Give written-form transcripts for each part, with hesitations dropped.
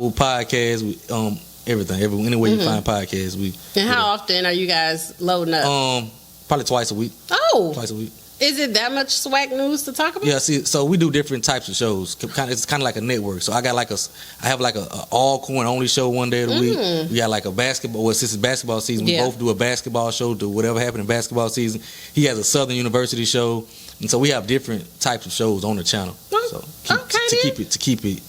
Podcast, everything. Anywhere you find podcasts, we. And how often are you guys loading up? Probably twice a week. Oh, twice a week. Is it that much SWAC news to talk about? Yeah, see, so we do different types of shows. It's kind of like a network. So I have like a all-corn only show one day of the week. We got like a basketball. Well, since it's basketball season, we both do a basketball show. Do whatever happened in basketball season. He has a Southern University show, and so we have different types of shows on the channel. So to keep it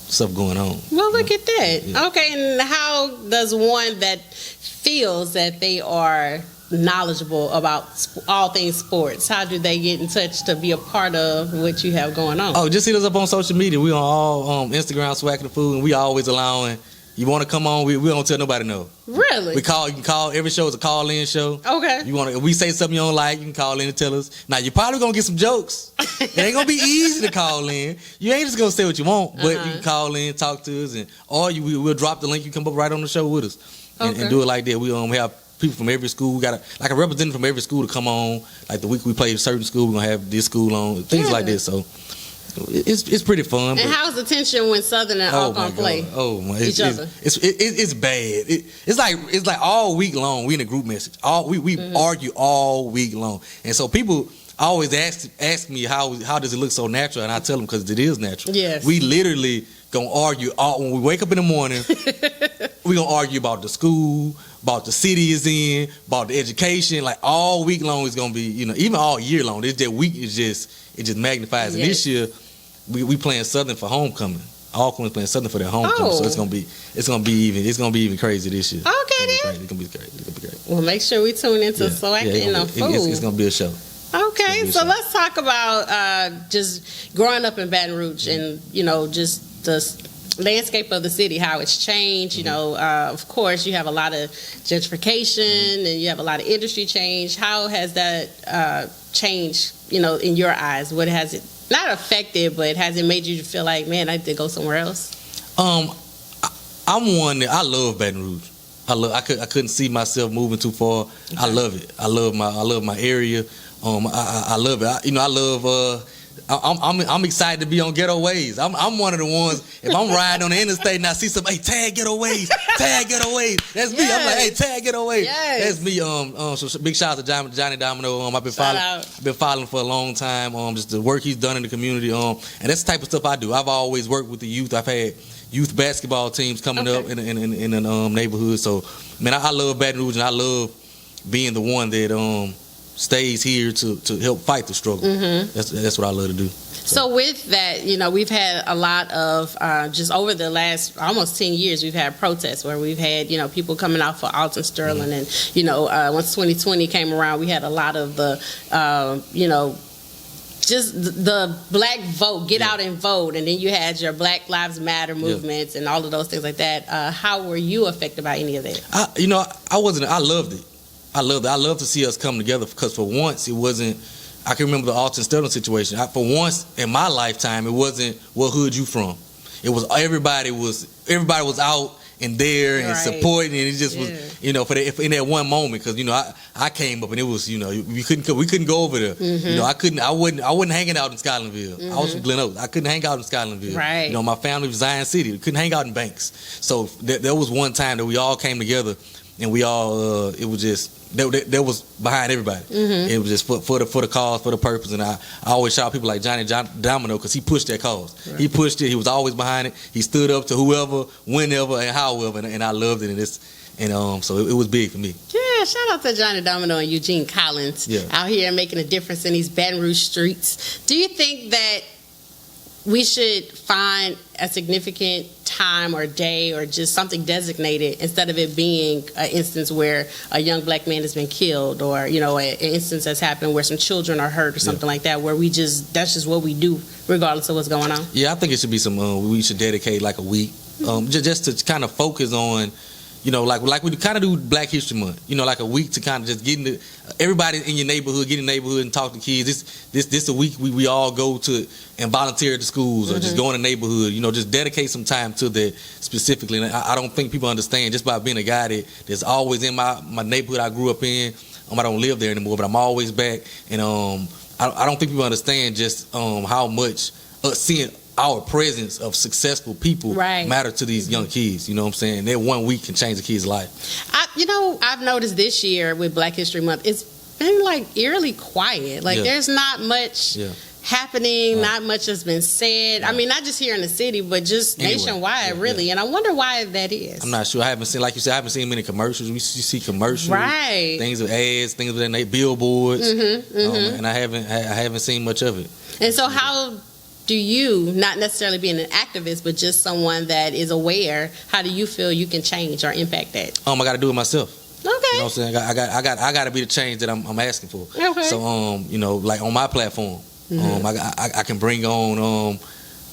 stuff going on. Well, look at that. Yeah. Okay, and how does one that feels that they are knowledgeable about all things sports, how do they get in touch to be a part of what you have going on? Oh, just hit us up on social media. We on all Instagram, Swac-n-Fool, and we always allowing. You want to come on? We don't tell nobody no. Really? You can call. Every show is a call-in show. Okay. If we say something you don't like, you can call in and tell us. Now you're probably gonna get some jokes. It ain't gonna be easy to call in. You ain't just gonna say what you want, but you can call in, talk to us, we'll drop the link. You come up right on the show with us, and do it like that. We have people from every school. We got a representative from every school to come on. Like the week we play a certain school, we're gonna have this school on. Things like this. So it's pretty fun. And how's the tension when Southern and Alcorn play? Oh my! Each other. It's bad. It's like all week long. We in a group message. We argue all week long, and so people always ask me how does it look so natural, and I tell them because it is natural. Yes. We literally gonna argue when we wake up in the morning. We gonna argue about the school, about the city is in, about the education. Like all week long is gonna be, even all year long. It's that week it just magnifies. Yes. And this year we playing Southern for homecoming. Alcorn's playing Southern for their homecoming, so it's gonna be even crazy this year. Okay, then. It's gonna be great. Well, make sure we tune into Swac-n-Fool. It's gonna be a show. Okay, so let's talk about just growing up in Baton Rouge and just the landscape of the city, how it's changed. Of course, you have a lot of gentrification and you have a lot of industry change. How has that changed, in your eyes? What has it not affected, but has it made you feel like, man, I need to go somewhere else? I'm one that I love Baton Rouge. I couldn't see myself moving too far. Okay. I love it. I love my area. I love it. I'm excited to be on Ghetto Ways. I'm one of the ones. If I'm riding on the interstate and I see somebody, hey, tag Ghetto Ways, tag Ghetto Ways. That's me. Yes. I'm like, hey, tag Ghetto Ways. Yes. That's me. So big shout out to Johnny Domino. I've been following for a long time. Just the work he's done in the community. And that's the type of stuff I do. I've always worked with the youth. I've had youth basketball teams coming up in the neighborhood. So man, I love Baton Rouge and I love being the one that stays here to help fight the struggle. That's what I love to do. So with that, we've had a lot of just over the last almost 10 years, we've had protests where we've had people coming out for Alton Sterling, and once 2020 came around, we had a lot of the just the black vote, get out and vote, and then you had your Black Lives Matter movements and all of those things like that. How were you affected by any of that? I wasn't. I loved it. I love to see us come together because for once it wasn't. I can remember the Alton Sterling situation. For once in my lifetime, it wasn't what hood you from. It was everybody was out and there and supporting, and it just was in that one moment because I came up and it was we couldn't go over there. I wasn't hanging out in Scotlandville. I was from Glen Oaks. I couldn't hang out in Scotlandville. Right. My family was Zion City. We couldn't hang out in Banks. So there was one time that we all came together. And we all, it was just, that was behind everybody. It was just for the cause, for the purpose. And I always shout people like Johnny Domino because he pushed that cause. Right. He pushed it. He was always behind it. He stood up to whoever, whenever, and however. And I loved it. So it was big for me. Yeah, shout out to Johnny Domino and Eugene Collins out here making a difference in these Baton Rouge streets. Do you think that we should find a significant time or day or just something designated instead of it being an instance where a young black man has been killed or, an instance has happened where some children are hurt or something like that, where that's just what we do regardless of what's going on? Yeah, I think it should be we should dedicate like a week just to kind of focus on, like we kind of do Black History Month, like a week to kind of just get everybody in your neighborhood, get in the neighborhood and talk to kids. This a week we all go to and volunteer at the schools or just go in the neighborhood, just dedicate some time to that specifically. And I don't think people understand just by being a guy that's always in my neighborhood I grew up in. I don't live there anymore, but I'm always back. And I don't think people understand just how much seeing our presence of successful people matter to these young kids. You know what I'm saying? That 1 week can change a kid's life. I've noticed this year with Black History Month, it's been like eerily quiet. Like there's not much happening, not much has been said. I mean, not just here in the city, but just nationwide, really. And I wonder why that is. I'm not sure. I haven't seen, like you said, I haven't seen many commercials. You see commercials, things with ads, things with that billboards, and I haven't seen much of it. And so, how do you, not necessarily being an activist, but just someone that is aware, how do you feel you can change or impact that? I got to do it myself. Okay. You know what I'm saying? I got to be the change that I'm asking for. Okay. So like on my platform, I can bring on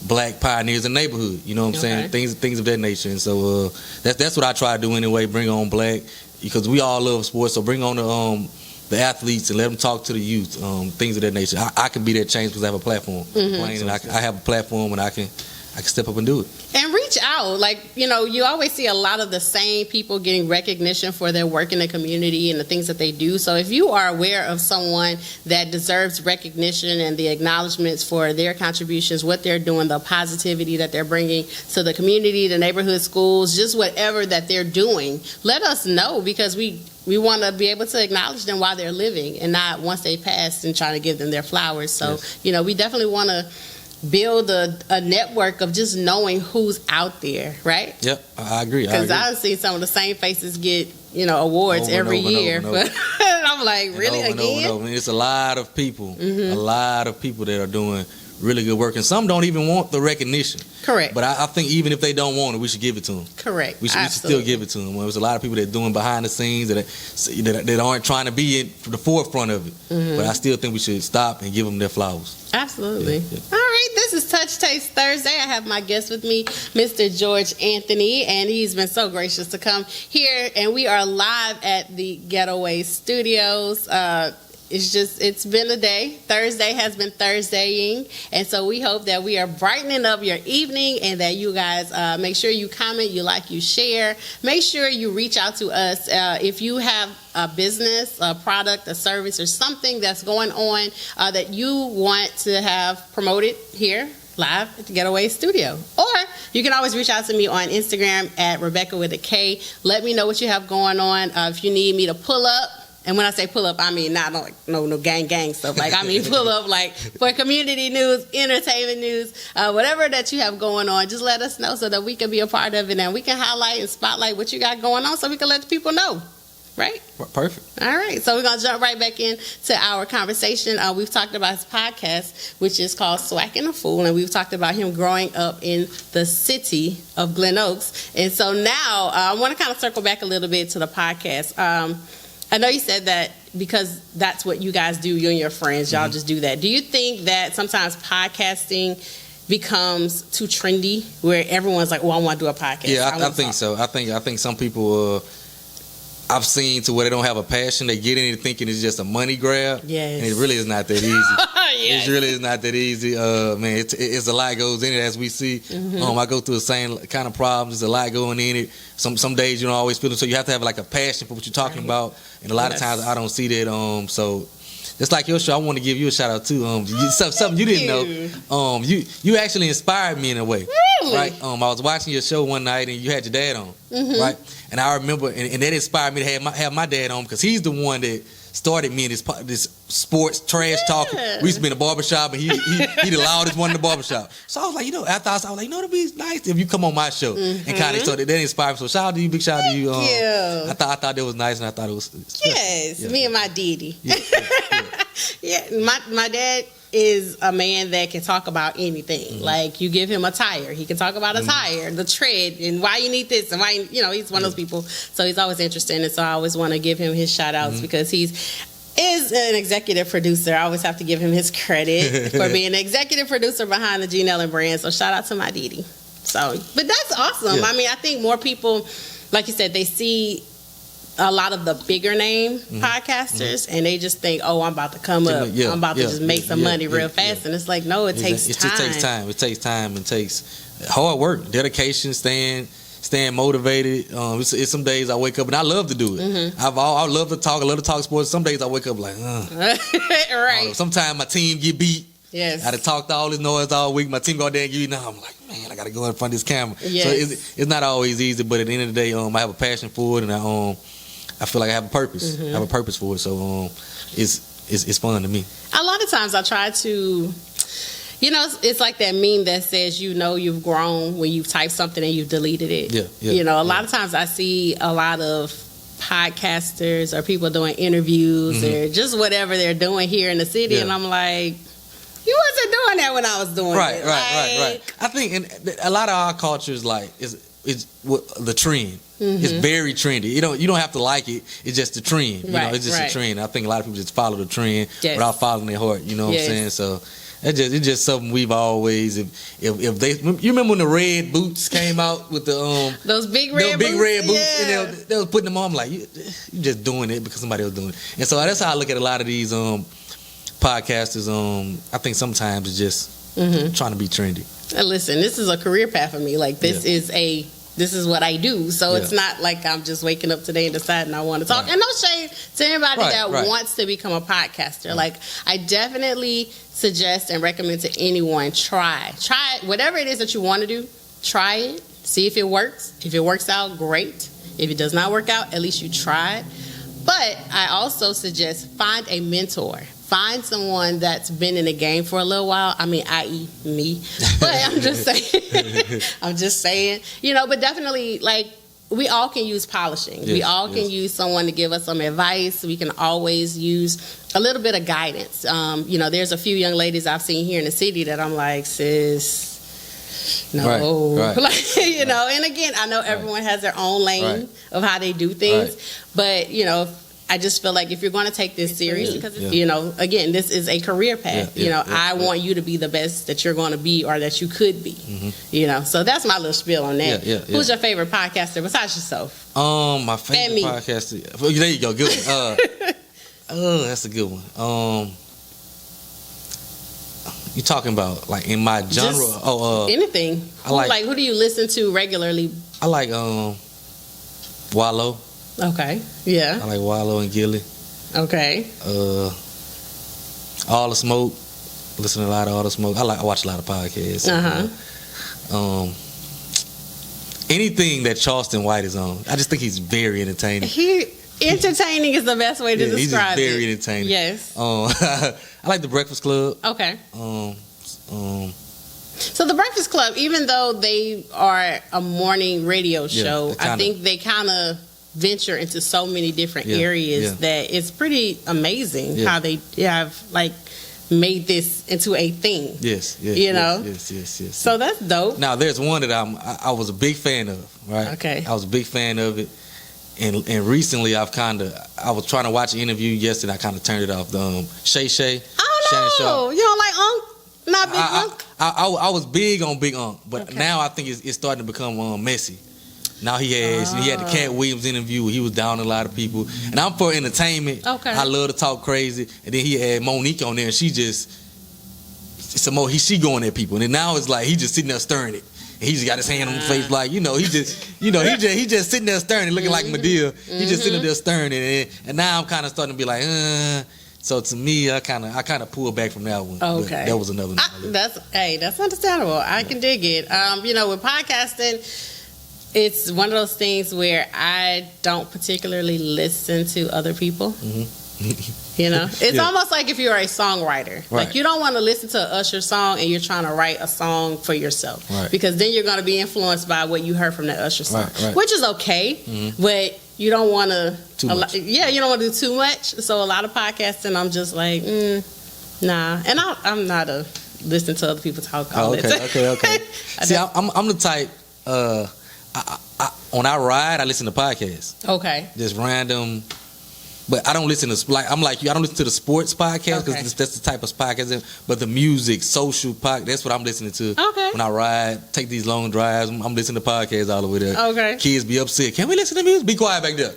Black pioneers in the neighborhood. You know what I'm saying? Things of that nature. And so that's what I try to do anyway. Bring on Black, because we all love sports. So bring on the athletes and let them talk to the youth. Things of that nature. I can be that change because I have a platform. And I have a platform, and I can step up and do it. And reach out. Like, you always see a lot of the same people getting recognition for their work in the community and the things that they do. So if you are aware of someone that deserves recognition and the acknowledgments for their contributions, what they're doing, the positivity that they're bringing to the community, the neighborhood schools, just whatever that they're doing, let us know, because we want to be able to acknowledge them while they're living and not once they pass and trying to give them their flowers. So, we definitely want to build a network of just knowing who's out there, right? Yep, I agree. Because I've seen some of the same faces get, awards every year. But I'm like, really, again? It's a lot of people, that are doing really good work, and some don't even want the recognition. Correct. But I think even if they don't want it, we should give it to them. Correct. We should still give it to them. There's a lot of people that are doing behind the scenes that aren't trying to be in the forefront of it. But I still think we should stop and give them their flowers. Absolutely. All right, this is Touch Taste Thursday. I have my guest with me, Mr. George Anthony, and he's been so gracious to come here. And we are live at the Getaway Studios. It's been a day. Thursday has been Thursdaying. And so we hope that we are brightening up your evening and that you guys make sure you comment, you like, you share. Make sure you reach out to us. If you have a business, a product, a service, or something that's going on that you want to have promoted here live at the Getaway Studio. Or you can always reach out to me on Instagram at Rebecca with a K. Let me know what you have going on. If you need me to pull up, and when I say pull up, I mean not no gang stuff. Like, I mean pull up like for community news, entertainment news, whatever that you have going on. Just let us know so that we can be a part of it and we can highlight and spotlight what you got going on so we can let the people know. Right? Perfect. All right. So we're going to jump right back into our conversation. We've talked about his podcast, which is called Swac-n-Fool, and we've talked about him growing up in the city of Glen Oaks. And so now I want to kind of circle back a little bit to the podcast. I know you said that because that's what you guys do, you and your friends, y'all just do that. Do you think that sometimes podcasting becomes too trendy where everyone's like, well, I want to do a podcast? Yeah, I think so. I think some people I've seen to where they don't have a passion. They get in it thinking it's just a money grab. Yes. And it really is not that easy. Yes. It really is not that easy. Man, it's a lot goes in it, as we see. I go through the same kind of problems. There's a lot going in it. Some days you don't always feel it. So you have to have like a passion for what you're talking about. And a lot of times I don't see that. So just like your show, I want to give you a shout out too. Something you didn't know. You actually inspired me in a way. Really? Right. I was watching your show one night and you had your dad on. Right. And I remember, and that inspired me to have my dad on because he's the one that started me in this sports trash talking. We used to be in a barbershop, and he the loudest one in the barbershop. So I was like, after I was like, it'd be nice if you come on my show and kind of. So that inspired me. So shout out to you, big shout out to you. I thought that was nice, and I thought it was special. Yes, me and my Didi. Yeah, my dad is a man that can talk about anything. Like, you give him a tire, he can talk about a tire, the tread, and why you need this, and why he's one of those people. So he's always interested, and so I always want to give him his shout outs because he's an executive producer. I always have to give him his credit for being an executive producer behind the Gene Ellen brand. So shout out to my Didi. So, but that's awesome. Yeah. I mean, I think more people, like you said, they see a lot of the bigger name podcasters and they just think, oh, I'm about to come up. I'm about to just make some money real fast. And it's like, no, it takes time. It just takes time. It takes time and takes hard work, dedication, staying motivated. It's some days I wake up and I love to do it. I love to talk. I love to talk sports. Some days I wake up like, right. Sometimes my team get beat. Yes. I done talked all this noise all week. My team go out there and give you now. I'm like, man, I got to go in front of this camera. Yes. So it's not always easy, but at the end of the day, I have a passion for it, and I feel like I have a purpose. I have a purpose for it. So it's fun to me. A lot of times I try to, it's like that meme that says, you've grown when you've typed something and you've deleted it. Yeah. A lot of times I see a lot of podcasters or people doing interviews or just whatever they're doing here in the city, and I'm like, you wasn't doing that when I was doing it. Right. I think a lot of our culture is like is the trend. It's very trendy. You don't have to like it. It's just the trend. It's just a trend. I think a lot of people just follow the trend without following their heart. You know what I'm saying? So it's just something we've always. If they, you remember when the red boots came out with the those big red boots, and they was putting them on. I'm like, you just doing it because somebody was doing it. And so that's how I look at a lot of these podcasters. I think sometimes it's just trying to be trendy. Listen, this is a career path for me. Like this is what I do. So it's not like I'm just waking up today and deciding I want to talk. And no shade to anybody that wants to become a podcaster. Like I definitely suggest and recommend to anyone, try it. Whatever it is that you want to do, try it. See if it works. If it works out, great. If it does not work out, at least you tried. But I also suggest find a mentor. Find someone that's been in the game for a little while. I mean, i.e. me. But I'm just saying. But definitely, like, we all can use polishing. Yes, we all can use someone to give us some advice. We can always use a little bit of guidance. There's a few young ladies I've seen here in the city that I'm like, sis, no. Right. And again, I know everyone has their own lane of how they do things. But, I just feel like if you're going to take this serious, because again, this is a career path. I want you to be the best that you're going to be or that you could be. So that's my little spiel on that. Who's your favorite podcaster besides yourself? My favorite podcaster. There you go. Good one. That's a good one. You talking about like in my genre? Anything. Who do you listen to regularly? I like Wallow. Okay. Yeah. I like Wallow and Gilly. Okay. All the Smoke. Listen to a lot of All the Smoke. I watch a lot of podcasts. Anything that Charleston White is on, I just think he's very entertaining. Entertaining is the best way to describe it. He's very entertaining. Yes. I like the Breakfast Club. Okay. So the Breakfast Club, even though they are a morning radio show, I think they kind of venture into so many different areas that it's pretty amazing how they have made this into a thing. Yes. So that's dope. Now there's one that I was a big fan of, right? Okay. I was a big fan of it. And recently I was trying to watch an interview yesterday, I kind of turned it off. Shay. Oh no. You don't like Unc? Not Big Unc? I was big on Big Unc, but now I think it's starting to become messy. Now he had the Cat Williams interview where he was down a lot of people. And I'm for entertainment. Okay. I love to talk crazy. And then he had Monique on there and she going at people. And then now it's like he just sitting there stirring it. And he just got his hand on the face like, he just sitting there stirring it, looking like Madea. He just sitting there stirring it. And now I'm kind of starting to be like, So to me, I kind of pulled back from that one. Okay. That was another one. That's understandable. I can dig it. With podcasting, it's one of those things where I don't particularly listen to other people. It's almost like if you're a songwriter. Right. Like you don't want to listen to an Usher song and you're trying to write a song for yourself. Right. Because then you're going to be influenced by what you heard from the Usher song. Right. Which is okay, but you don't want to you don't want to do too much. So a lot of podcasting, I'm just like, nah. And I'm not a listen to other people talk all that time. Okay. See, I'm the type when I ride, I listen to podcasts. Okay. Just random. But I don't listen to I'm like you. I don't listen to the sports podcast because that's the type of podcast. But the music, social podcast, that's what I'm listening to. Okay. When I ride, take these long drives, I'm listening to podcasts all the way there. Okay. Kids be upset. Can we listen to music? Be quiet back there.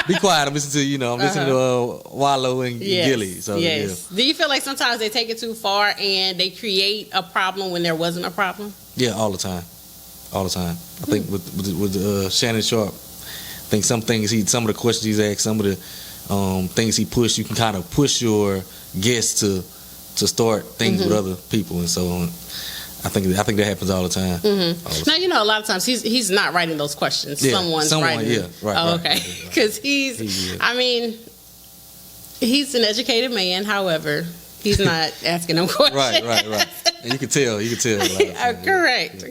Be quiet. I'm listening to listening to Wallow and Gilly. So yes. Do you feel like sometimes they take it too far and they create a problem when there wasn't a problem? Yeah, all the time. I think with Shannon Sharp, I think some of the questions he's asked, some of the things he pushed, you can kind of push your guests to to start things with other people, and so I think that happens all the time. Now, you know, a lot of times he's not writing those questions. Yeah, Someone's writing. Yeah, right. Oh, okay. Because he's an educated man. However, he's not asking them questions. Right. And you can tell. Correct.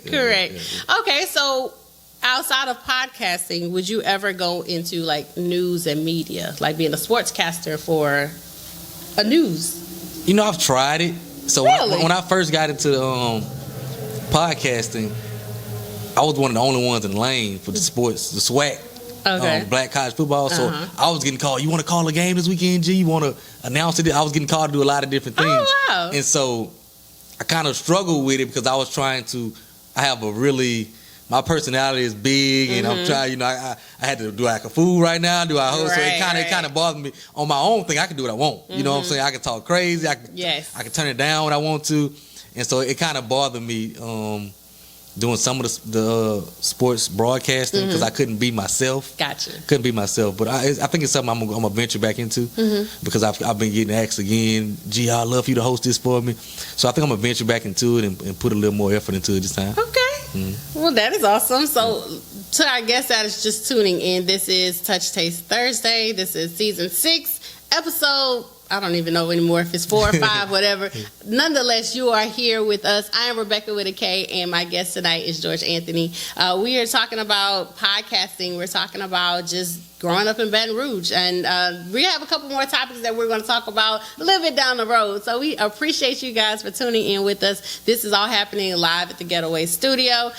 Okay, so outside of podcasting, would you ever go into like news and media, like being a sportscaster for a news? You know, I've tried it. So really? when I first got into podcasting, I was one of the only ones in the lane for the sports, the SWAC, black college football. So I was getting called, you want to call a game this weekend, G? You want to announce it? I was getting called to do a lot of different things. Oh, wow. And so I kind of struggled with it because I was trying to, my personality is big, and I'm trying, you know, I had to do like a fool right now. Do I host? So it kind of bothered me. On my own thing, I can do what I want. You know what I'm saying? I can talk crazy. I can turn it down when I want to. And so it kind of bothered me doing some of the sports broadcasting because I couldn't be myself. Gotcha. Couldn't be myself. But I think it's something I'm gonna venture back into because I've been getting asked again. Gee, I'd love for you to host this for me. So I think I'm gonna venture back into it and put a little more effort into it this time. Okay. Well, that is awesome. So to our guests that is just tuning in, this is Touch Taste Thursday. This is season 6, episode, I don't even know anymore if it's 4 or 5, whatever. Nonetheless, you are here with us. I am Rebecca with a K, and my guest tonight is George Anthony. We are talking about podcasting. We're talking about just growing up in Baton Rouge. And we have a couple more topics that we're going to talk about a little bit down the road. So we appreciate you guys for tuning in with us. This is all happening live at the Getaway Studio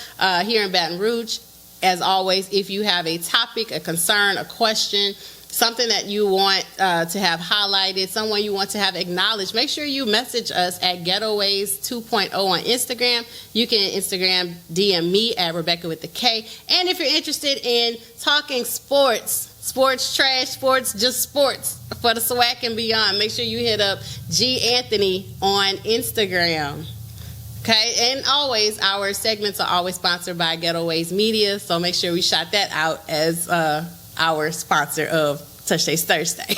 here in Baton Rouge. As always, if you have a topic, a concern, a question, something that you want to have highlighted, someone you want to have acknowledged, make sure you message us at Getaways 2.0 on Instagram. You can Instagram DM me at Rebecca with the K. And if you're interested in talking sports, trash, just sports for the SWAC and beyond, make sure you hit up G Anthony on Instagram. Okay, and always, our segments are always sponsored by Getaways Media, so make sure we shout that out as our sponsor of Touch Taste Thursday.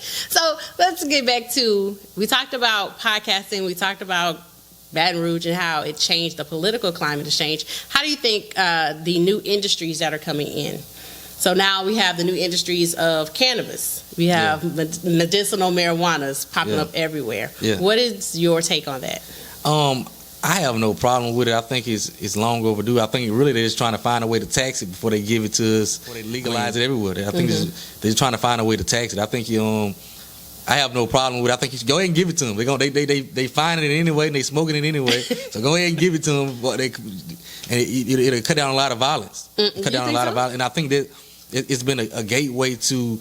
So let's get back to, we talked about podcasting, we talked about Baton Rouge and how it changed, the political climate has changed. How do you think the new industries that are coming in? So now we have the new industries of cannabis. We have medicinal marijuanas popping up everywhere. Yeah. What is your take on that? I have no problem with it. I think it's long overdue. I think really they're just trying to find a way to tax it before they give it to us, before they legalize it everywhere. I think they're trying to find a way to tax it. I think I have no problem with it. I think you should go ahead and give it to them. They find it anyway, and they smoking it anyway. So go ahead and give it to them. But it'll cut down a lot of violence. And I think that it's been a gateway to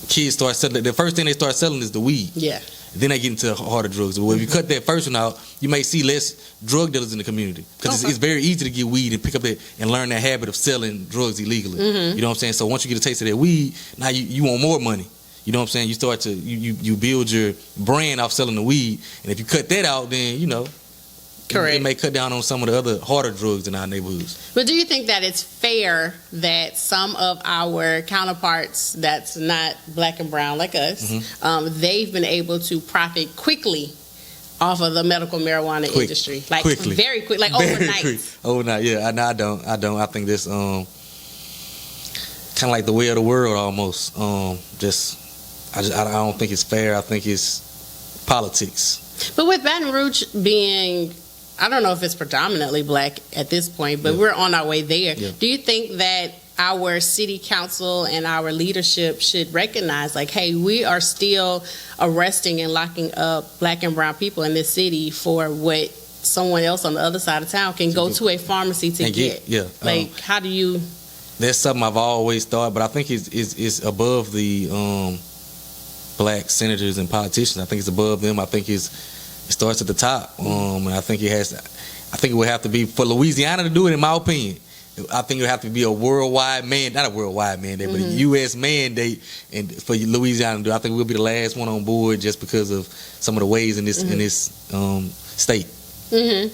kids start selling. The first thing they start selling is the weed. Yeah. Then they get into harder drugs. But if you cut that first one out, you may see less drug dealers in the community because it's very easy to get weed and pick up that and learn that habit of selling drugs illegally. You know what I'm saying? So once you get a taste of that weed, now you want more money. You know what I'm saying? You start to you build your brand off selling the weed, and if you cut that out, then Correct. It may cut down on some of the other harder drugs in our neighborhoods. But do you think that it's fair that some of our counterparts that's not black and brown like us, they've been able to profit quickly off of the medical marijuana industry? Like quickly. Very quick, like overnight. Quick. Overnight, yeah. I don't. I think this kind of like the way of the world almost. I don't think it's fair. I think it's politics. But with Baton Rouge being, I don't know if it's predominantly black at this point, but we're on our way there. Yeah. Do you think that our city council and our leadership should recognize, like, hey, we are still arresting and locking up black and brown people in this city for what someone else on the other side of town can go to a pharmacy to get? Yeah. Like, how do you... That's something I've always thought, but I think it's above the black senators and politicians. I think it's above them. I think it starts at the top, and I think it would have to be for Louisiana to do it. In my opinion, I think it would have to be a worldwide not a worldwide mandate, but a U.S. mandate, and for Louisiana to do. I think we'll be the last one on board just because of some of the ways in this state. Yeah.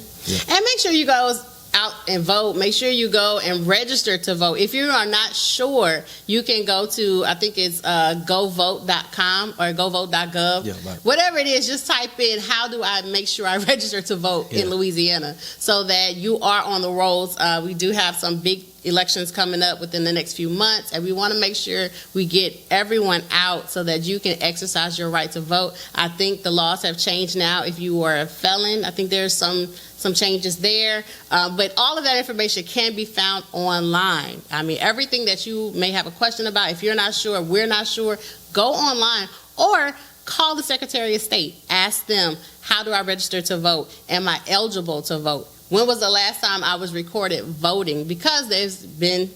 And make sure you guys out and vote, make sure you go and register to vote. If you are not sure, you can go to, I think it's govote.com or govote.gov. Yeah, right. Whatever it is, just type in, how do I make sure I register to vote in Louisiana, so that you are on the rolls. We do have some big elections coming up within the next few months, and we want to make sure we get everyone out so that you can exercise your right to vote. I think the laws have changed now. If you are a felon, I think there's some changes there, but all of that information can be found online. I mean, everything that you may have a question about, if you're not sure, we're not sure, go online or call the Secretary of State. Ask them, how do I register to vote? Am I eligible to vote? When was the last time I was recorded voting? Because there's been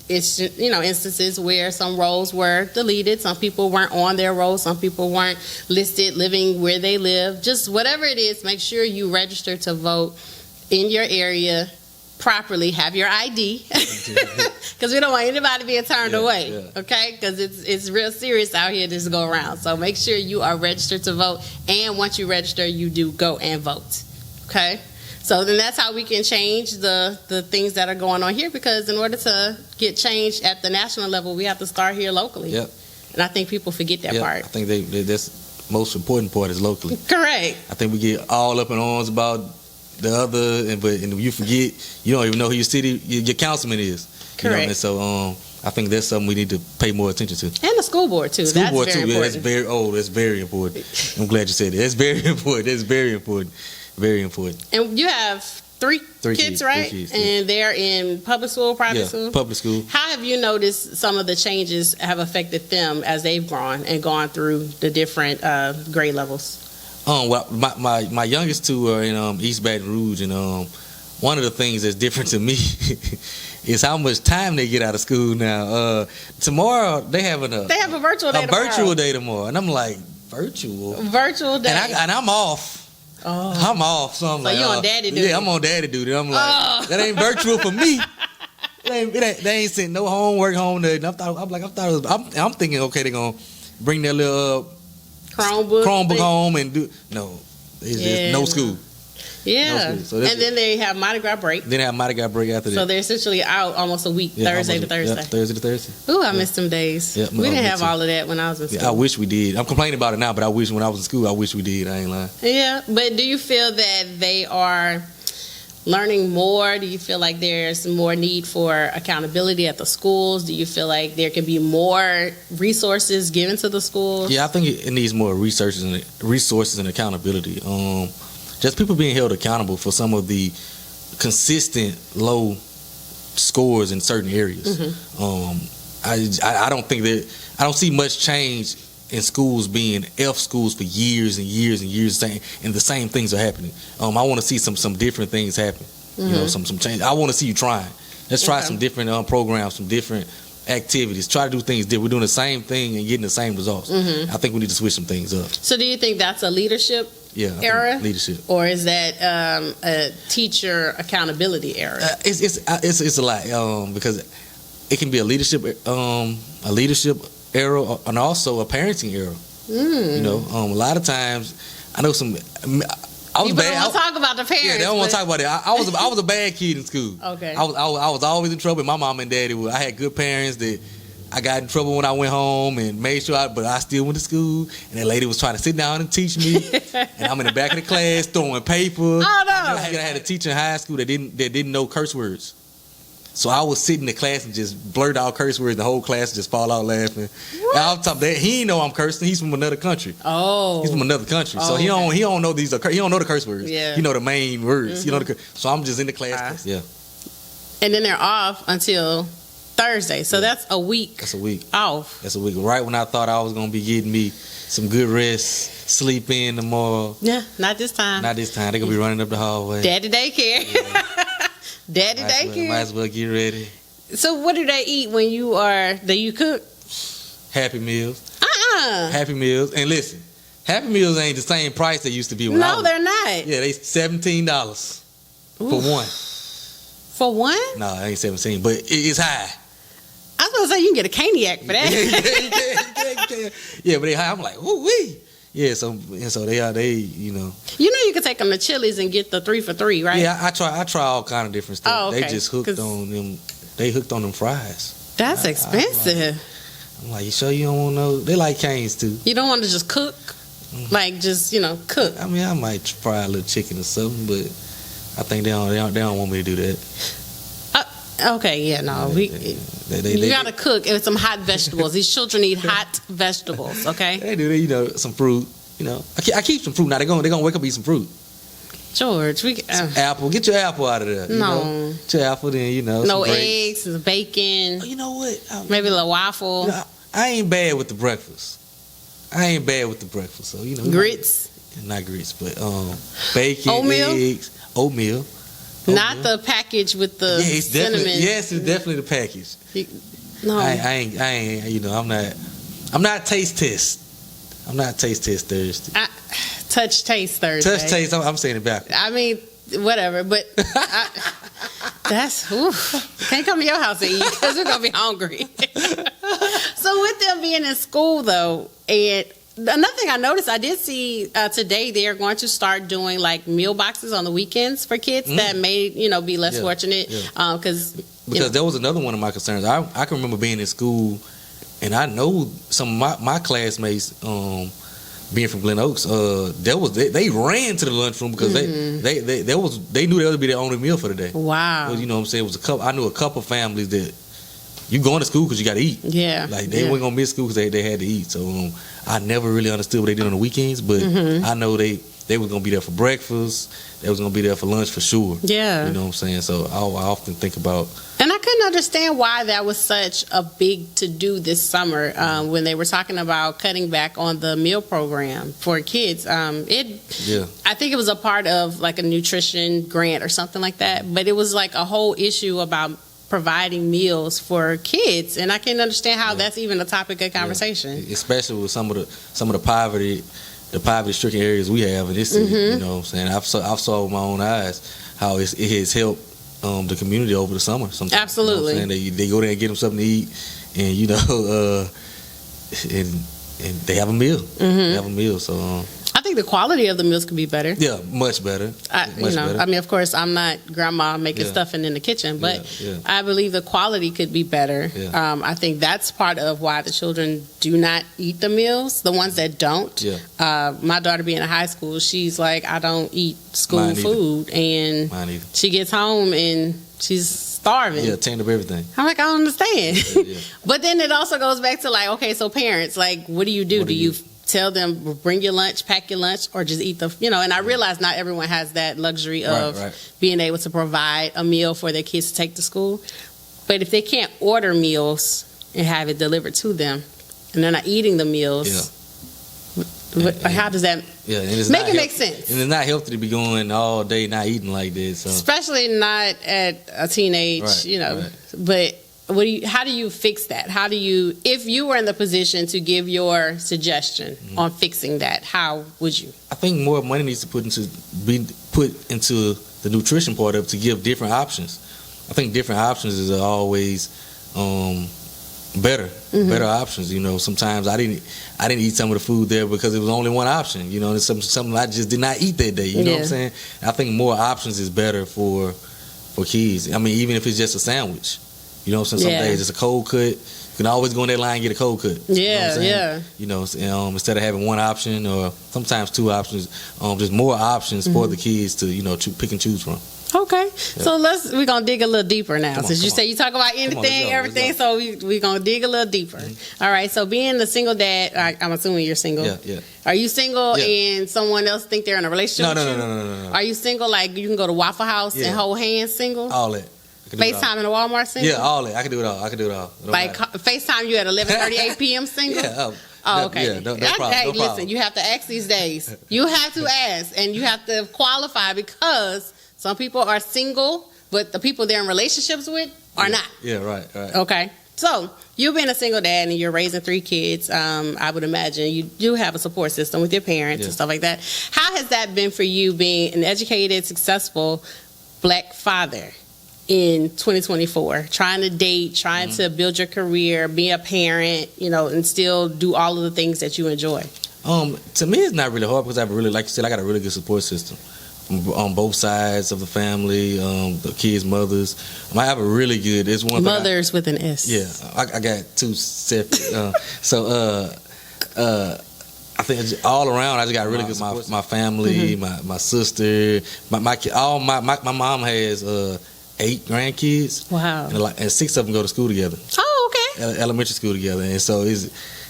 instances where some rolls were deleted, some people weren't on their rolls, some people weren't listed living where they live. Just whatever it is, make sure you register to vote in your area properly. Have your ID, because we don't want anybody being turned away. Okay, because it's real serious out here this go around. So make sure you are registered to vote, and once you register, you do go and vote. Okay. So then that's how we can change the things that are going on here, because in order to get change at the national level, we have to start here locally. Yep. And I think people forget that part. I think that's the most important part is locally. Correct. I think we get all up in arms about the other, but you forget, you don't even know who your councilman is. Correct. And so I think that's something we need to pay more attention to. And the school board too. School that's board very too. important. That's very important. I'm glad you said that. That's very important. That's very important. Very important. And you have three kids, right? 3 kids, and they're in public school, private school? Public school. How have you noticed some of the changes have affected them as they've grown and gone through the different grade levels? Well, my youngest two are in East Baton Rouge, and one of the things that's different to me is how much time they get out of school now. Tomorrow they have a virtual day tomorrow. Virtual day tomorrow, and I'm like, virtual day, and I'm off. Oh. I'm off, so I'm like, you on daddy duty? Yeah, I'm on daddy duty. I'm like, that ain't virtual for me. They ain't sent no homework home. Nothing. I'm thinking, okay, they're gonna bring their little Chromebook home and do. No, it's just no school. Yeah, no school. So and then they have Mardi Gras break. Then they have Mardi Gras break after that. So they're essentially out almost a week, Thursday to Thursday. Yeah, Thursday to Thursday. Ooh, I missed them days. Yeah, we didn't have all of that when I was in school. I wish we did. I'm complaining about it now, but I wish when I was in school, I wish we did. I ain't lying. Yeah, but do you feel that they are learning more? Do you feel like there's more need for accountability at the schools? Do you feel like there can be more resources given to the schools? Yeah, I think it needs more resources and accountability. Just people being held accountable for some of the consistent low scores in certain areas. Mm-hmm. I don't see much change in schools being F schools for years and years and years, and the same things are happening. I want to see some different things happen. Mm-hmm. You know, some change. I want to see you trying. Let's try some different programs, some different activities. Try to do things different. We're doing the same thing and getting the same results. Mm-hmm. I think we need to switch some things up. So do you think that's a leadership era? Leadership. Or is that a teacher accountability era? It's a lot because it can be a leadership era and also a parenting era. You know, a lot of times I know some. I was bad. Don't want to talk about the parents. Yeah, they don't want to talk about it. I was a bad kid in school. Okay. I was always in trouble. My mom and daddy I had good parents that I got in trouble when I went home and made sure but I still went to school, and that lady was trying to sit down and teach me, and I'm in the back of the class throwing paper. Oh no! I had a teacher in high school that didn't know curse words. So I would sit in the class and just blurt out curse words. The whole class would just fall out laughing. And on top of that, he didn't know I'm cursing. He's from another country. Oh, he's from another country, so he don't know these. He don't know the curse words. Yeah, he know the main words. Mm-hmm. So I'm just in the class. Yeah. And then they're off until Thursday. So that's a week. That's a week off. That's a week. Right when I thought I was gonna be getting me some good rest, sleep in tomorrow. Yeah, not this time. Not this time. They're gonna be running up the hallway. Daddy daycare. Yeah. Daddy daycare. Might as well get ready. So what do they eat when you cook? Happy Meals. Happy Meals. And listen, Happy Meals ain't the same price they used to be when I was. No, they're not. Yeah, they $17 for one. For one? No, it ain't 17, but it's high. I was gonna say you can get a caniac for that. Yeah, but they high. I'm like, ooh wee. Yeah, so they you know. You can take them to Chili's and get the 3 for $3, right? Yeah, I try all kind of different stuff. Oh, okay. They just hooked on them. They hooked on them fries. That's expensive. I'm like, you sure you don't want no? They like Cane's too. You don't want to just cook, like just cook. I mean, I might fry a little chicken or something, but I think they don't want me to do that. Okay, yeah, no, you gotta cook with some hot vegetables. These children need hot vegetables. Okay, they do. Some fruit. I keep some fruit now. They're gonna wake up and eat some fruit. George, some apple. Get your apple out of there. No, get your apple. Then no some eggs, some bacon. Oh, you know what? Maybe a little waffle. I ain't bad with the breakfast. So grits. Not grits, but bacon, oatmeal? Eggs, oatmeal. Not the package with the cinnamon. Yes, it's definitely the package. No, I ain't. I'm not taste test. I'm not taste test Thursday. Touch taste Thursday. Touch taste. I'm saying it back. I mean, whatever, but that's can't come to your house and eat because we're gonna be hungry. So with them being in school though, and another thing I noticed, I did see today they are going to start doing like meal boxes on the weekends for kids that may be less fortunate because that was another one of my concerns. I can remember being in school, and I know some of my classmates being from Glen Oaks. They ran to the lunchroom because they knew that would be their only meal for the day. Wow. You know what I'm saying? It was a couple. I knew a couple families that you going to school because you got to eat. Yeah. Like they weren't gonna miss school because they had to eat. So I never really understood what they did on the weekends, but I know they was gonna be there for breakfast. They was gonna be there for lunch for sure. Yeah. You know what I'm saying? So I often think about. And I couldn't understand why that was such a big to-do this summer when they were talking about cutting back on the meal program for kids. I think it was a part of like a nutrition grant or something like that, but it was like a whole issue about providing meals for kids, and I can't understand how that's even a topic of conversation. Especially with some of the poverty-stricken areas we have in this city. You know what I'm saying? I've saw with my own eyes how it has helped the community over the summer. Sometimes, absolutely. You know what I'm saying? They go there and get them something to eat, and and they have a meal. They have a meal. So I think the quality of the meals could be better. Yeah, much better. Better. I mean, of course, I'm not grandma making stuffing in the kitchen, but I believe the quality could be better. Yeah. I think that's part of why the children do not eat the meals, the ones that don't. Yeah. My daughter being in high school, she's like, I don't eat school food. And she gets home and she's starving. Yeah, taint of everything. I'm like, I don't understand. Yeah. But then it also goes back to like, okay, so parents, like, what do you do? Do you tell them, bring your lunch, pack your lunch, or just eat and I realize not everyone has that luxury of being able to provide a meal for their kids to take to school. But if they can't order meals and have it delivered to them, and they're not eating the meals, how does that make it make sense? And it's not healthy to be going all day not eating like this. So. Especially not at a teenage, But how do you fix that? If you were in the position to give your suggestion on fixing that, how would you? I think more money needs to be put into the nutrition part of it to give different options. I think different options is always better options. Sometimes I didn't eat some of the food there because it was only one option. It's something I just did not eat that day. You know what I'm saying? I think more options is better for kids. I mean, even if it's just a sandwich. You know what I'm saying? Some days it's a cold cut. You can always go in that line and get a cold cut. Instead of having one option or sometimes two options, there's more options for the kids to pick and choose from. Okay, so we're gonna dig a little deeper now. Since you say you talk about anything, everything, so we're gonna dig a little deeper. All right. So being a single dad, I'm assuming you're single. Yeah. Are you single and someone else think they're in a relationship? No. Are you single? Like you can go to Waffle House and hold hands, single? All that. FaceTime in a Walmart single? Yeah, all that. I can do it all. Like FaceTime you at 11:38 p.m. single? Yeah. Oh, okay. Yeah, no problem. Listen, you have to ask these days. You have to ask, and you have to qualify because some people are single, but the people they're in relationships with are not. Yeah, right. Okay. So you being a single dad and you're raising 3 kids, I would imagine you do have a support system with your parents and stuff like that. How has that been for you being an educated, successful Black father in 2024, trying to date, trying to build your career, be a parent, and still do all of the things that you enjoy? To me, it's not really hard because I have like you said, I got a really good support system on both sides of the family, the kids' mothers. I have a really good. It's one mothers with an S. Yeah, I got two separate. I think all around, I just got really good. My family, my sister, my mom has 8 grandkids. Wow, and 6 of them go to school together. Oh, okay. Elementary school together, and so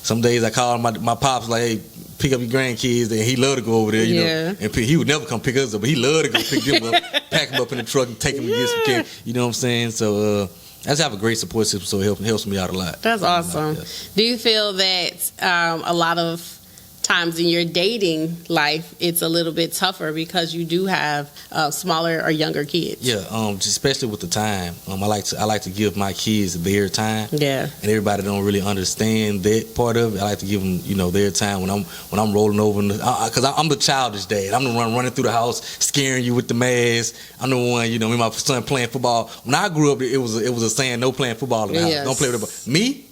some days I call my pops like, hey, pick up your grandkids, and he love to go over there, you know. And he would never come pick us up, but he love to go pick them up, pack them up in the truck, and take them to get some care. You know what I'm saying? So I just have a great support system, so it helps me out a lot. That's awesome. Do you feel that a lot of times in your dating life it's a little bit tougher because you do have smaller or younger kids? Yeah, especially with the time. I like to give my kids their time. Yeah. And everybody don't really understand that part of it. I like to give them, their time when I'm rolling over, because I'm the childish dad. I'm the one running through the house, scaring you with the mask. I'm the one, me and my son playing football. When I grew up, it was a saying, no playing football in the house. Don't play with the ball. Me?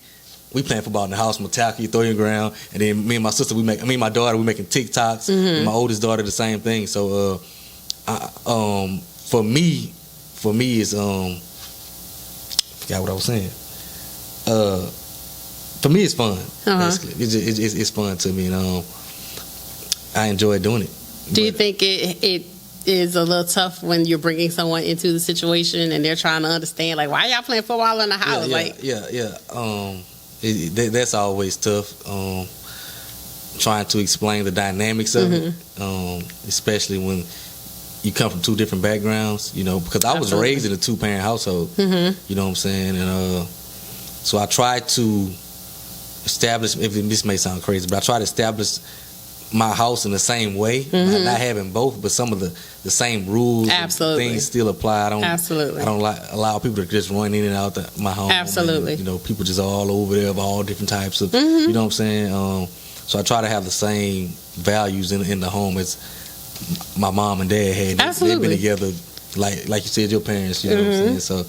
We playing football in the house, tackle you, throw you on the ground, and then me and my sister, my daughter, we making TikToks. And my oldest daughter, the same thing. So, for me, is forgot what I was saying. For me, it's fun. Basically, it's fun to me, and I enjoy doing it. Do you think it is a little tough when you're bringing someone into the situation and they're trying to understand, like, why y'all playing football in the house? That's always tough. Trying to explain the dynamics of it, especially when you come from 2 different backgrounds. Because I was raised in a 2-parent household. You know what I'm saying? And so I try to establish. This may sound crazy, but I try to establish my house in the same way, not having both, but some of the same rules, and things still apply. I don't allow people to just run in and out my home. Absolutely. And, people just all over there of all different types of, you know what I'm saying? So I try to have the same values in the home as my mom and dad had. They've been together, like you said, your parents, you know what I'm saying? So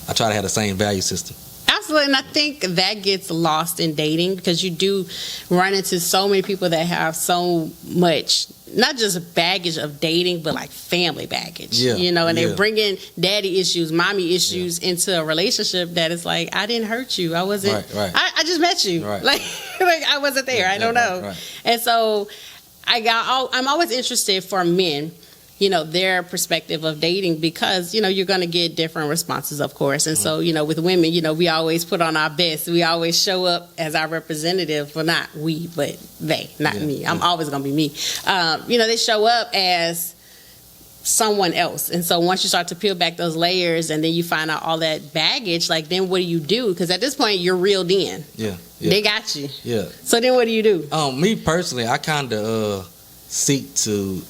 I try to have the same value system. Absolutely, and I think that gets lost in dating because you do run into so many people that have so much, not just baggage of dating, but like family baggage. And they bring in daddy issues, mommy issues into a relationship that is like, I didn't hurt you. I wasn't. I just met you. Like I wasn't there. I don't know. And so I'm always interested for men, their perspective of dating, because, you're going to get different responses, of course. And so, with women, we always put on our best. We always show up as our representative. Well, not we, but they, not me. I'm always going to be me. They show up as someone else. And so once you start to peel back those layers and then you find out all that baggage, like, then what do you do? Because at this point, you're reeled in. They got you. So then what do you do? Me personally, I kind of seek to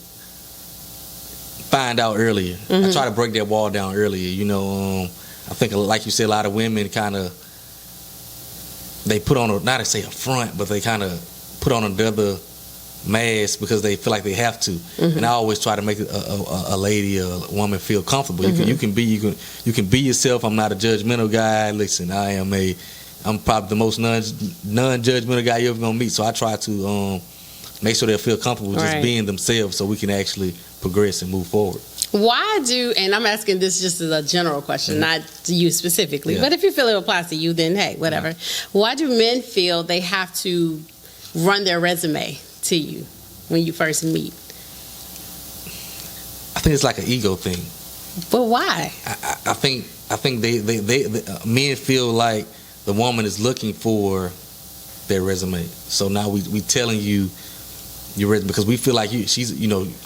find out earlier. I try to break that wall down earlier. I think, like you said, a lot of women kind of, they put on not to say a front, but they kind of put on another mask because they feel like they have to. And I always try to make a lady, a woman feel comfortable. You can be yourself. I'm not a judgmental guy. Listen, I'm probably the most non-judgmental guy you're ever gonna meet. So I try to make sure they feel comfortable just being themselves, so we can actually progress and move forward. And I'm asking this just as a general question, not to you specifically, but if you feel it applies to you, then hey, whatever. Why do men feel they have to run their resume to you when you first meet? I think it's like an ego thing. But why? I think they men feel like the woman is looking for their resume. So now we telling you your resume because we feel like she's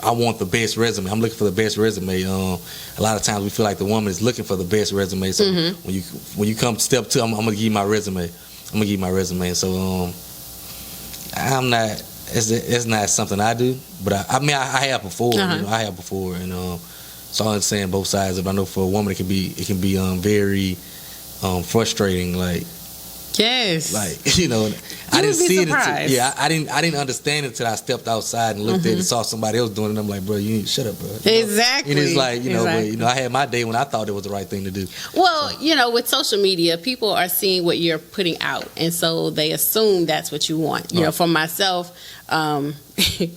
I want the best resume. I'm looking for the best resume. A lot of times we feel like the woman is looking for the best resume. So when you come to step 2, I'm gonna give you my resume. So I'm not. It's not something I do, but I have before. I have before, and so I understand both sides of it. I know for a woman it can be very frustrating. Like Yes. Like, you know, I didn't see it. I didn't understand it until I stepped outside and looked at it and saw somebody else doing it. And I'm like, bro, you need to shut up, bro. You exactly. Know? And it's like, but, I had my day when I thought it was the right thing to do. Well, so. With social media, people are seeing what you're putting out, and so they assume that's what you want. You know, for myself, maybe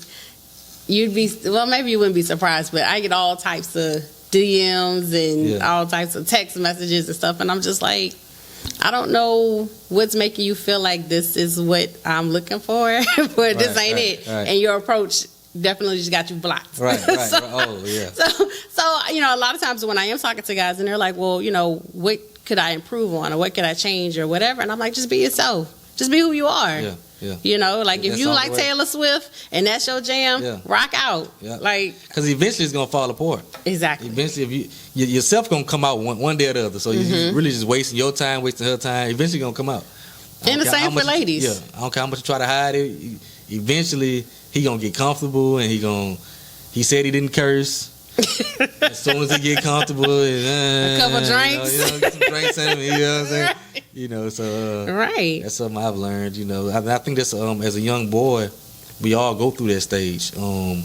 you wouldn't be surprised, but I get all types of DMs and all types of text messages and stuff, and I'm just like, I don't know what's making you feel like this is what I'm looking for, but this ain't it. Right. And your approach definitely just got you blocked. Right. So, oh, yeah. So, a lot of times when I am talking to guys and they're like, well, what could I improve on or what could I change or whatever? And I'm like, just be yourself. Just be who you are. Yeah. If you like Taylor Swift and that's your jam, rock out. Yeah. Because eventually it's gonna fall apart. Exactly. Eventually, if yourself gonna come out one day or the other. So you're really just wasting your time, wasting her time. Eventually gonna come out. And the same for ladies. I don't care how much you try to hide it. Eventually he gonna get comfortable and he said he didn't curse. As soon as he get comfortable and a couple drinks, get some drinks in him, what I'm saying? Right. So right. That's something I've learned. I think that's as a young boy, we all go through that stage. And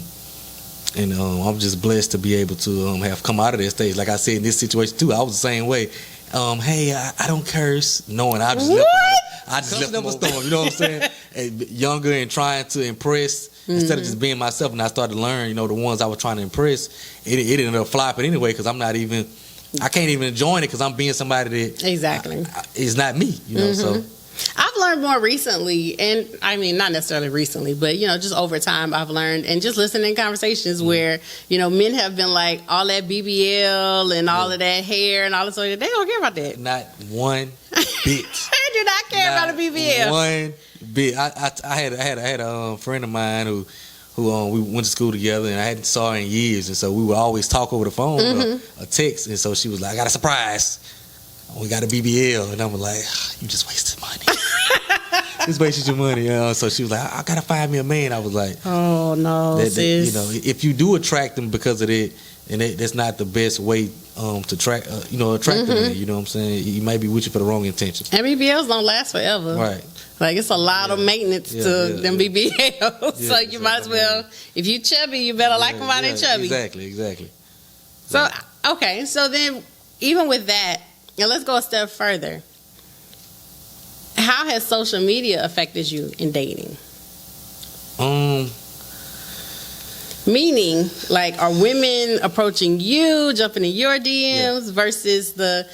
I'm just blessed to be able to have come out of that stage. Like I said, in this situation too, I was the same way. Hey, I don't curse, knowing I just left them a storm. You know what I'm saying? Younger and trying to impress. Instead of just being myself, and I started to learn, the ones I was trying to impress, it ended up flopping anyway because I can't even join it because I'm being somebody that exactly is not me, So I've learned more recently, and I mean not necessarily recently, but just over time I've learned, and just listening to conversations where men have been like all that BBL and all of that hair and all this, they don't care about that. Not one bit. They do not care about a BBL. One bit. I had a friend of mine who we went to school together, and I hadn't saw her in years, and so we would always talk over the phone or a text, and so she was like, I got a surprise. We got a BBL, and I'm like, you just wasted money. Just wasted your money. So she was like, I gotta find me a man. I was like, oh no, sis. If you do attract them because of it, and that's not the best way to attract them. Man, you know what I'm saying? He might be with you for the wrong intention. And BBLs don't last forever. Right. Like it's a lot of maintenance to them BBLs. So you might as well, if you chubby, you better like them while they're chubby. Exactly. So okay, so then even with that, and let's go a step further. How has social media affected you in dating? Meaning, like, are women approaching you, jumping in your DMs versus the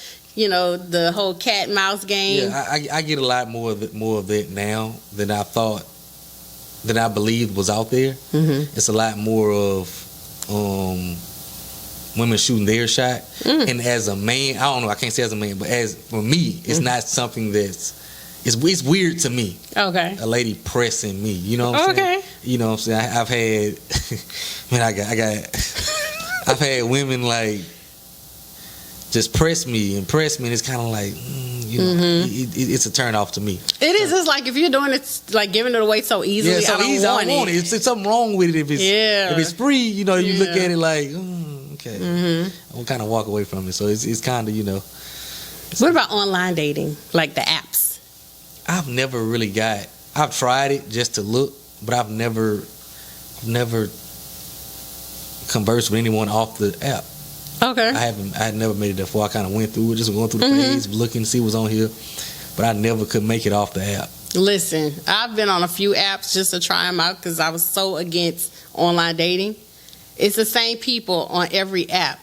whole cat and mouse game? Yeah, I get a lot more of that now than I thought, than I believed was out there. Mm-hmm. It's a lot more of women shooting their shot. And as a man, I don't know, I can't say as a man, but for me, it's not something it's weird to me. Okay. A lady pressing me, you know what I'm saying? You know what I'm saying? I've had, I've had women like just press me, and it's kind of like, it's a turn off to me. It is. It's like if you're doing it, like giving it away so easily, I don't want it. It's something wrong with it if it's free. You look at it like, okay, I'll kind of walk away from it. So it's kind of What about online dating, like the apps? I've tried it just to look, but I've never conversed with anyone off the app. Okay. I had never made it that far. I kind of went through it, just going through the page, looking, see what's on here, but I never could make it off the app. Listen, I've been on a few apps just to try them out because I was so against online dating. It's the same people on every app.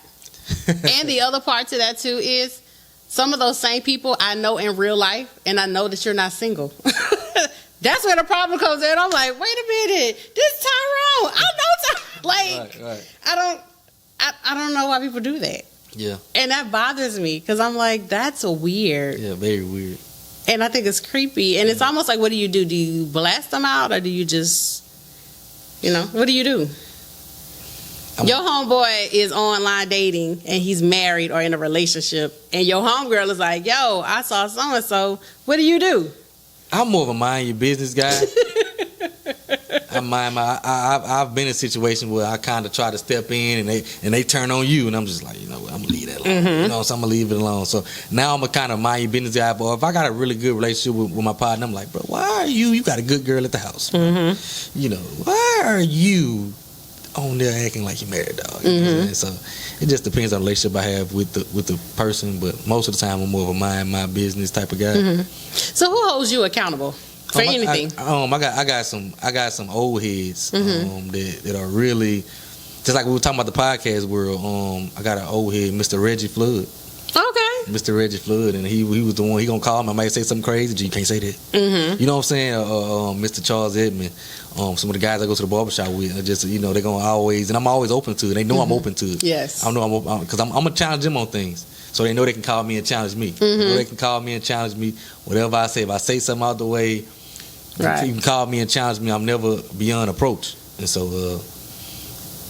And the other part to that too is some of those same people I know in real life, and I know that you're not single. That's where the problem comes in. I'm like, wait a minute, this is Tyrone. I know Tyrone. Right. I don't know why people do that. Yeah. And that bothers me because I'm like, that's weird. Yeah, very weird. And I think it's creepy. And it's almost like, what do? Do you blast them out, or do you just, what do you do? Your homeboy is online dating and he's married or in a relationship, and your homegirl is like, yo, I saw so-and-so. What do you do? I'm more of a mind your business guy. I've been in a situation where I kind of try to step in and they turn on you, and I'm just like, I'm gonna leave that You know, so I'm gonna leave it alone. So now I'm a kind of mind your business guy. But if I got a really good relationship with my partner, I'm like, bro, why are you got a good girl at the house? You know, why are you on there acting like you're married, dog? You know what I'm saying? So it just depends on the relationship I have with the person. But most of the time, I'm more of a mind my business type of guy. So who holds you accountable for anything? I got some old heads that are really, just like we were talking about the podcast world. I got an old head, Mr. Reggie Flood. Okay. Mr. Reggie Flood, and he was the one. He gonna call me. I might say something crazy. G, you can't say that. You know what I'm saying? Mr. Charles Edmond. Some of the guys I go to the barbershop with, are just, you know, they're gonna always, and I'm always open to it. They know I'm open to it. Yes. I know because I'm gonna challenge them on things, so they know they can call me and challenge me. They know they can call me and challenge me. Whatever I say, if I say something out the way, you can call me and challenge me. I'm never beyond approach. And so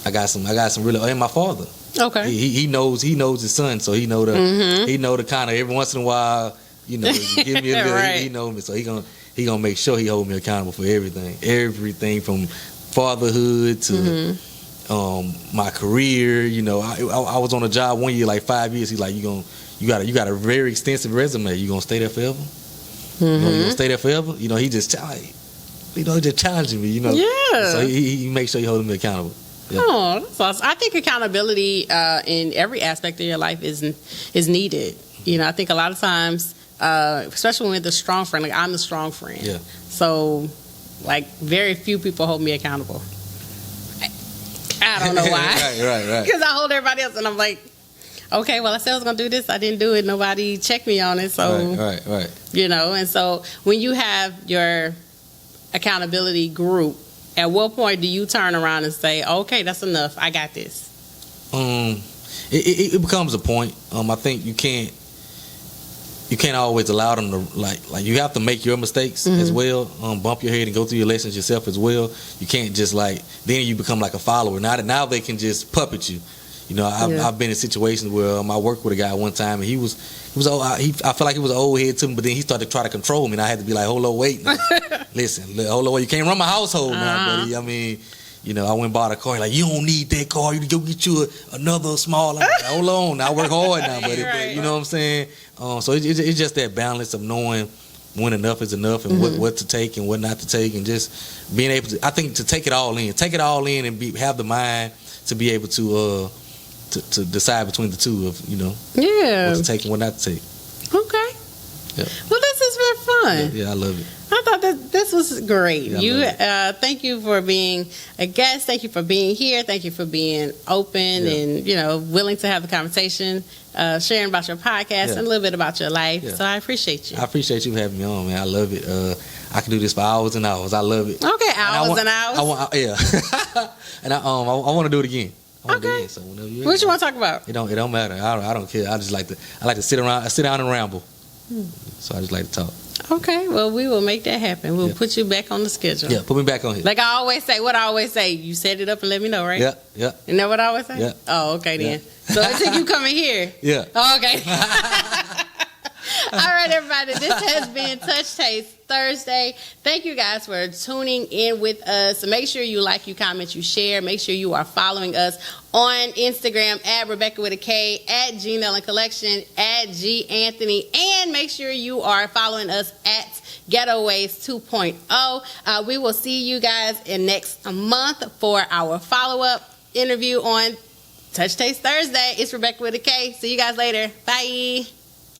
I got some really, and my father. Okay. He knows his son, so he know the kind of, every once in a while, you know, give me a little, he know me, so he gonna make sure he hold me accountable for everything from fatherhood to my career. You know, I was on a job one year, like 5 years. He's like, you got a very extensive resume. You gonna stay there forever? You gonna stay there forever? You know, he just challenging me. You know, so he makes sure he holding me accountable. Yeah. Oh, that's awesome. I think accountability in every aspect of your life is needed. You know, I think a lot of times, especially when we're the strong friend, like I'm the strong friend. Yeah. So, like, very few people hold me accountable. I don't know why. right. Because I hold everybody else, and I'm like, okay, well, I said I was gonna do this, I didn't do it. Nobody checked me on it, so right. You know, and so when you have your accountability group, at what point do you turn around and say, okay, that's enough, I got this? It becomes a point. I think you can't always allow them to, like you have to make your mistakes as well, bump your head and go through your lessons yourself as well. You can't just then you become like a follower. Now they can just puppet you. You know, I've been in situations where I worked with a guy one time, and he was old. I felt like he was an old head to me, but then he started to try to control me, and I had to be like, hold on, wait, hold on, you can't run my household now, buddy. I mean, you know, I went and bought a car. Like, you don't need that car. You go get you another small. Like, hold on, I work hard now, buddy. But you know what I'm saying? So it's just that balance of knowing when enough is enough, and what to take and what not to take, and just being able to, I think, to take it all in, and have the mind to be able to decide between the two of, you know, what to take and what not to take. Okay. Yeah. Well, this has been fun. Yeah, I love it. I thought that this was great. Yeah, Thank you for being a guest. Thank you for being here. Thank you for being open and, you know, willing to have the conversation, sharing about your podcast and a little bit about your life. Yeah. So I appreciate you. I appreciate you having me on, man. I love it. I can do this for hours and hours. I love it. Okay, hours and hours. And I want to do it again. Okay. So whenever you what you want to talk about? It don't matter. I don't care. I like to sit down and ramble. So I just like to talk. Okay. Well, we will make that happen. We'll put you back on the schedule. Yeah, put me back on here. Like I always say, you set it up and let me know, right? Yeah. Isn't that what I always say? Yeah. Oh, okay then. So until you come in here. Yeah. Oh, okay. All right, everybody. This has been Touch Taste Thursday. Thank you guys for tuning in with us. Make sure you like, you comment, you share. Make sure you are following us on Instagram at Rebecca with a K, at Gmail and Collection, at G Anthony, and make sure you are following us at Getaways 2.0. We will see you guys in next month for our follow-up interview on Touch Taste Thursday. It's Rebecca with a K. See you guys later. Bye.